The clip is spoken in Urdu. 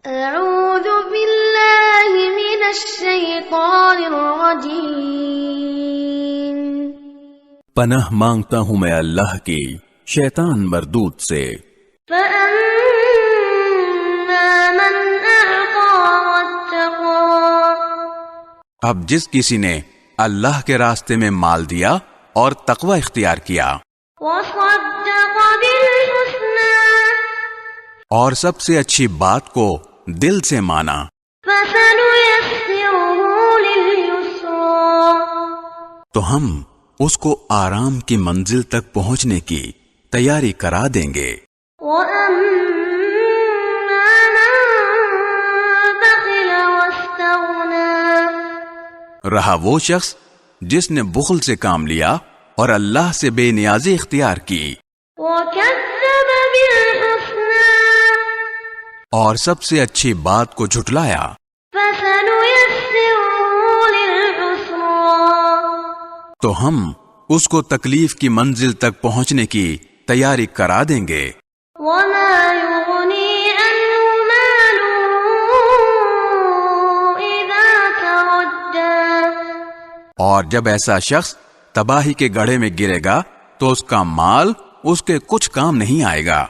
اعوذ باللہ من الشیطان الرجیم، پناہ مانگتا ہوں میں اللہ کی شیطان مردود سے۔ فَأَمَّا مَنْ أَعْطَى وَاتَّقَى، اب جس کسی نے اللہ کے راستے میں مال دیا اور تقوی اختیار کیا، وَصَدَّقَ بِالْحُسْنَى، اور سب سے اچھی بات کو دل سے مانا، فَسَنُيَسِّرُهُ لِلْيُسْرَى، تو ہم اس کو آرام کی منزل تک پہنچنے کی تیاری کرا دیں گے۔ وَأَمَّا مَن بَخِلَ وَاسْتَغْنَى، رہا وہ شخص جس نے بخل سے کام لیا اور اللہ سے بے نیازی اختیار کی، وَكَذَّبَ بِالْحُسْنَى، اور سب سے اچھی بات کو جھٹلایا، فَسَنُيَسِّرُهُ لِلْعُسْرَى، تو ہم اس کو تکلیف کی منزل تک پہنچنے کی تیاری کرا دیں گے۔ وَمَا يُغْنِي عَنْهُ مَالُهُ إِذَا تَرَدَّى، اور جب ایسا شخص تباہی کے گڑھے میں گرے گا تو اس کا مال اس کے کچھ کام نہیں آئے گا۔